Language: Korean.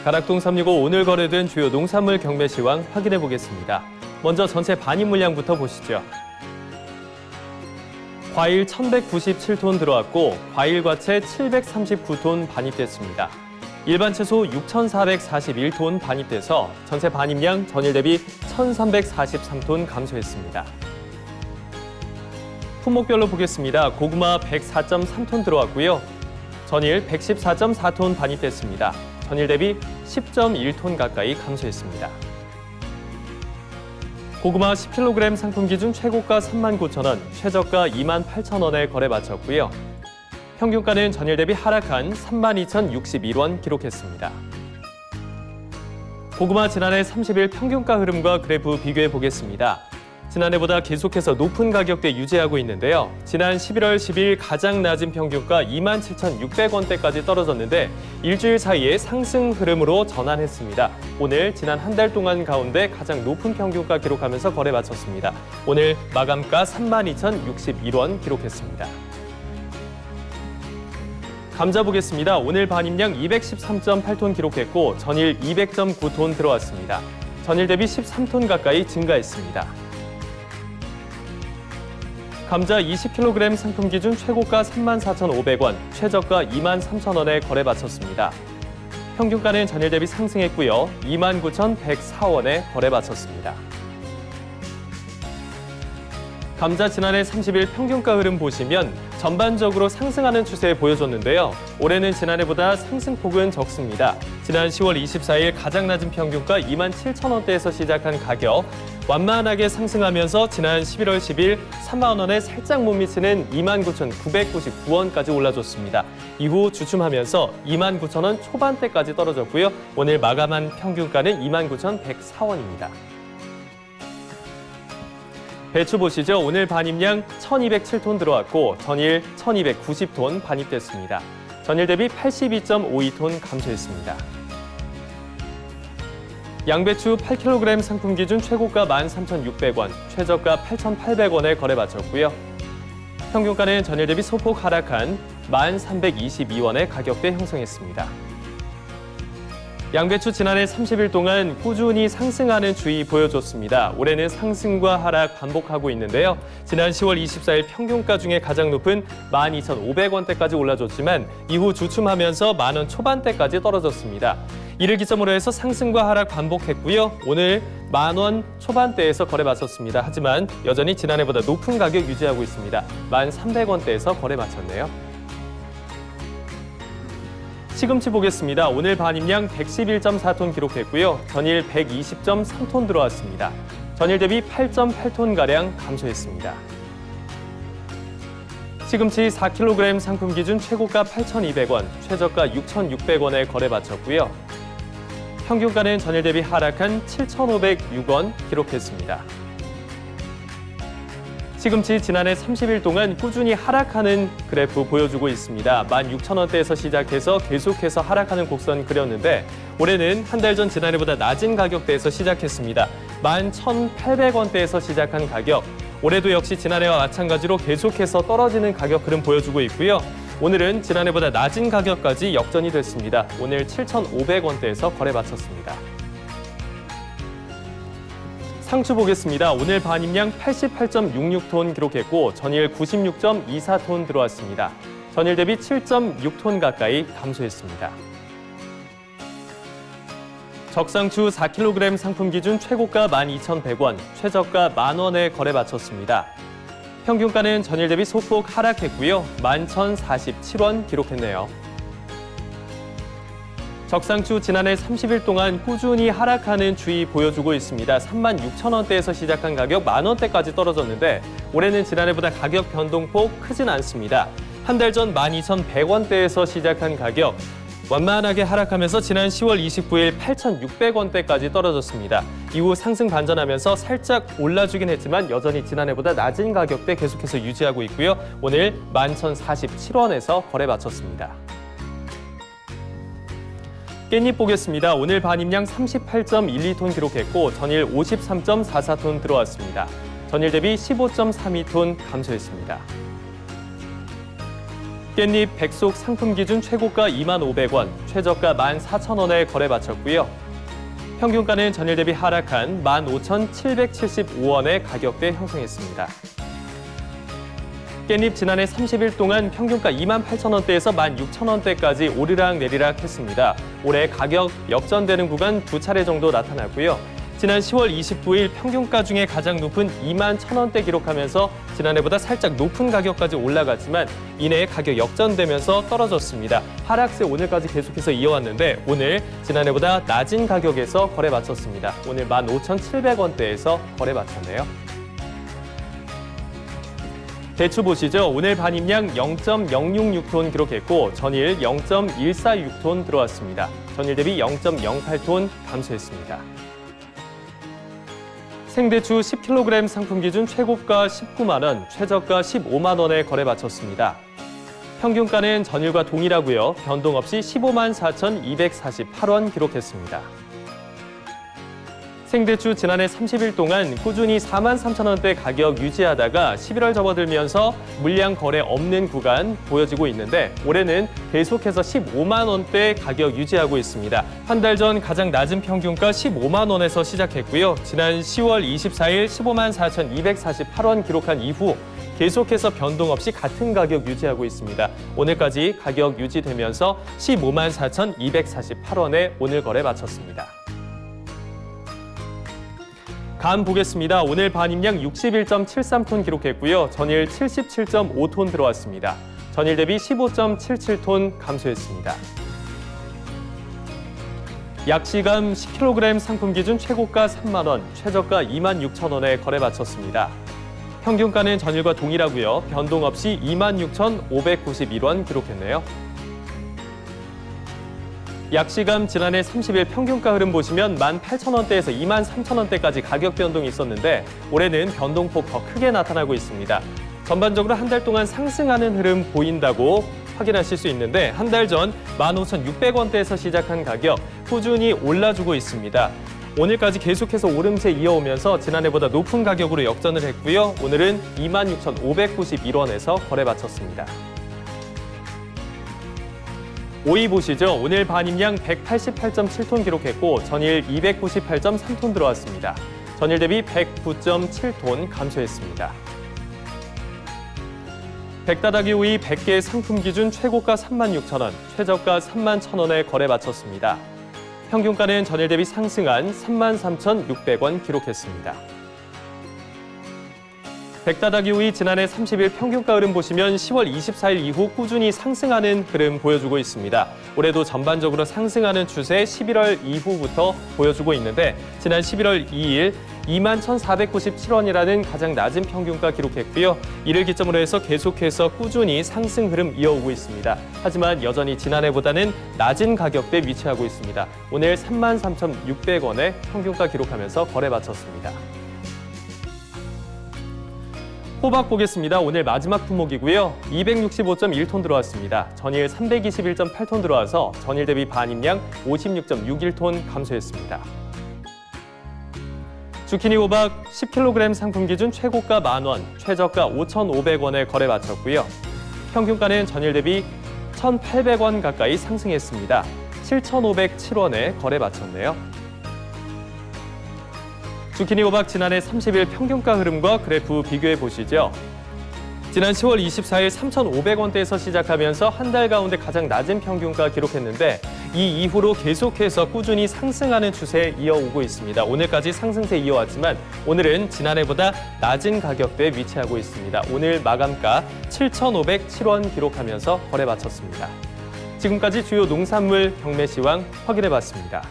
가락동 365 오늘 거래된 주요 농산물 경매 시황 확인해 보겠습니다. 먼저 전체 반입 물량부터 보시죠. 과일 1,197톤 들어왔고 과일과채 739톤 반입됐습니다. 일반 채소 6,441톤 반입돼서 전체 반입량 전일 대비 1,343톤 감소했습니다. 품목별로 보겠습니다. 고구마 104.3톤 들어왔고요. 전일 114.4톤 반입됐습니다. 전일 대비 10.1톤 가까이 감소했습니다. 고구마 10kg 상품 기준 최고가 39,000원, 최저가 28,000원에 거래 마쳤고요. 평균가는 전일 대비 하락한 32,061원 기록했습니다. 고구마 지난해 30일 평균가 흐름과 그래프 비교해 보겠습니다. 지난해보다 계속해서 높은 가격대 유지하고 있는데요. 지난 11월 10일 가장 낮은 평균가 27,600원대까지 떨어졌는데 일주일 사이에 상승 흐름으로 전환했습니다. 오늘 지난 한 달 동안 가운데 가장 높은 평균가 기록하면서 거래 마쳤습니다. 오늘 마감가 32,061원 기록했습니다. 감자 보겠습니다. 오늘 반입량 213.8톤 기록했고 전일 200.9톤 들어왔습니다. 전일 대비 13톤 가까이 증가했습니다. 감자 20kg 상품 기준 최고가 34,500원, 최저가 23,000원에 거래 마쳤습니다. 평균가는 전일 대비 상승했고요. 29,104원에 거래 마쳤습니다. 감자 지난해 30일 평균가 흐름 보시면 전반적으로 상승하는 추세 보여줬는데요. 올해는 지난해보다 상승폭은 적습니다. 지난 10월 24일 가장 낮은 평균가 27,000원대에서 시작한 가격 완만하게 상승하면서 지난 11월 10일 3만 원에 살짝 못 미치는 29,999원까지 올라줬습니다. 이후 주춤하면서 29,000원 초반대까지 떨어졌고요. 오늘 마감한 평균가는 29,104원입니다. 배추 보시죠. 오늘 반입량 1,207톤 들어왔고 전일 1,290톤 반입됐습니다. 전일 대비 82.52톤 감소했습니다. 양배추 8kg 상품 기준 최고가 13,600원, 최저가 8,800원에 거래 마쳤고요. 평균가는 전일 대비 소폭 하락한 1,322원의 가격대 형성했습니다. 양배추 지난해 30일 동안 꾸준히 상승하는 추이 보여줬습니다. 올해는 상승과 하락 반복하고 있는데요. 지난 10월 24일 평균가 중에 가장 높은 12,500원대까지 올라줬지만 이후 주춤하면서 만원 초반대까지 떨어졌습니다. 이를 기점으로 해서 상승과 하락 반복했고요. 오늘 만원 초반대에서 거래 마쳤습니다. 하지만 여전히 지난해보다 높은 가격 유지하고 있습니다. 1,300원대에서 거래 마쳤네요. 시금치 보겠습니다. 오늘 반입량 111.4톤 기록했고요. 전일 120.3톤 들어왔습니다. 전일 대비 8.8톤가량 감소했습니다. 시금치 4kg 상품 기준 최고가 8,200원, 최저가 6,600원에 거래 마쳤고요. 평균가는 전일 대비 하락한 7,506원 기록했습니다. 시금치 지난해 30일 동안 꾸준히 하락하는 그래프 보여주고 있습니다. 16,000원대에서 시작해서 계속해서 하락하는 곡선 그렸는데 올해는 한 달 전 지난해보다 낮은 가격대에서 시작했습니다. 11,800원대에서 시작한 가격. 올해도 역시 지난해와 마찬가지로 계속해서 떨어지는 가격 흐름 보여주고 있고요. 오늘은 지난해보다 낮은 가격까지 역전이 됐습니다. 오늘 7,500원대에서 거래 마쳤습니다. 상추 보겠습니다. 오늘 반입량 88.66톤 기록했고 전일 96.24톤 들어왔습니다. 전일 대비 7.6톤 가까이 감소했습니다. 적상추 4kg 상품 기준 최고가 12,100원, 최저가 만원에 거래 마쳤습니다. 평균가는 전일 대비 소폭 하락했고요. 11,047원 기록했네요. 적상추 지난해 30일 동안 꾸준히 하락하는 추이 보여주고 있습니다. 36,000원대에서 시작한 가격 만원대까지 떨어졌는데 올해는 지난해보다 가격 변동폭 크진 않습니다. 한 달 전 12,100원대에서 시작한 가격 완만하게 하락하면서 지난 10월 29일 8,600원대까지 떨어졌습니다. 이후 상승 반전하면서 살짝 올라주긴 했지만 여전히 지난해보다 낮은 가격대 계속해서 유지하고 있고요. 오늘 11,047원에서 거래 마쳤습니다. 깻잎 보겠습니다. 오늘 반입량 38.12톤 기록했고 전일 53.44톤 들어왔습니다. 전일 대비 15.32톤 감소했습니다. 깻잎 백속 상품 기준 최고가 2,500원, 최저가 14,000원에 거래 마쳤고요. 평균가는 전일 대비 하락한 15,775원의 가격대 형성했습니다. 깻잎 지난해 30일 동안 평균가 28,000원대에서 16,000원대까지 오르락내리락 했습니다. 올해 가격 역전되는 구간 2차례 정도 나타났고요. 지난 10월 29일 평균가 중에 가장 높은 21,000원대 기록하면서 지난해보다 살짝 높은 가격까지 올라갔지만 이내 가격 역전되면서 떨어졌습니다. 하락세 오늘까지 계속해서 이어왔는데 오늘 지난해보다 낮은 가격에서 거래 마쳤습니다. 오늘 15,700원대에서 거래 마쳤네요. 대추 보시죠. 오늘 반입량 0.066톤 기록했고 전일 0.146톤 들어왔습니다. 전일 대비 0.08톤 감소했습니다. 생대추 10kg 상품 기준 최고가 19만 원, 최저가 15만 원에 거래 마쳤습니다. 평균가는 전일과 동일하고요. 변동 없이 15만 4,248원 기록했습니다. 생대추 지난해 30일 동안 꾸준히 4만 3천 원대 가격 유지하다가 11월 접어들면서 물량 거래 없는 구간 보여지고 있는데 올해는 계속해서 15만 원대 가격 유지하고 있습니다. 한 달 전 가장 낮은 평균가 15만 원에서 시작했고요. 지난 10월 24일 15만 4,248원 기록한 이후 계속해서 변동 없이 같은 가격 유지하고 있습니다. 오늘까지 가격 유지되면서 15만 4,248원에 오늘 거래 마쳤습니다. 감 보겠습니다. 오늘 반입량 61.73톤 기록했고요. 전일 77.5톤 들어왔습니다. 전일 대비 15.77톤 감소했습니다. 약시감 10kg 상품 기준 최고가 3만 원, 최저가 26,000원에 거래 마쳤습니다. 평균가는 전일과 동일하고요. 변동 없이 26,591원 기록했네요. 약시감 지난해 30일 평균가 흐름 보시면 18,000원대에서 23,000원대까지 가격 변동이 있었는데 올해는 변동폭 더 크게 나타나고 있습니다. 전반적으로 한 달 동안 상승하는 흐름 보인다고 확인하실 수 있는데 한 달 전 15,600원대에서 시작한 가격 꾸준히 올라주고 있습니다. 오늘까지 계속해서 오름세 이어오면서 지난해보다 높은 가격으로 역전을 했고요. 오늘은 26,591원에서 거래 마쳤습니다. 오이 보시죠. 오늘 반입량 188.7톤 기록했고 전일 298.3톤 들어왔습니다. 전일 대비 109.7톤 감소했습니다. 백다다기 오이 100개 상품 기준 최고가 36,000원, 최저가 31,000원에 거래 마쳤습니다. 평균가는 전일 대비 상승한 33,600원 기록했습니다. 백다다기 오이 지난해 30일 평균가 흐름 보시면 10월 24일 이후 꾸준히 상승하는 흐름 보여주고 있습니다. 올해도 전반적으로 상승하는 추세 11월 이후부터 보여주고 있는데 지난 11월 2일 21,497원이라는 가장 낮은 평균가 기록했고요. 이를 기점으로 해서 계속해서 꾸준히 상승 흐름 이어오고 있습니다. 하지만 여전히 지난해보다는 낮은 가격대 위치하고 있습니다. 오늘 33,600원에 평균가 기록하면서 거래 마쳤습니다. 호박 보겠습니다. 오늘 마지막 품목이고요. 265.1톤 들어왔습니다. 전일 321.8톤 들어와서 전일 대비 반입량 56.61톤 감소했습니다. 주키니 호박 10kg 상품 기준 최고가 만원, 최저가 5,500원에 거래 마쳤고요. 평균가는 전일 대비 1,800원 가까이 상승했습니다. 7,507원에 거래 마쳤네요. 주키니 호박 지난해 30일 평균가 흐름과 그래프 비교해 보시죠. 지난 10월 24일 3,500원대에서 시작하면서 한 달 가운데 가장 낮은 평균가 기록했는데 이 이후로 계속해서 꾸준히 상승하는 추세 이어오고 있습니다. 오늘까지 상승세 이어왔지만 오늘은 지난해보다 낮은 가격대에 위치하고 있습니다. 오늘 마감가 7,507원 기록하면서 거래 마쳤습니다. 지금까지 주요 농산물 경매 시황 확인해 봤습니다.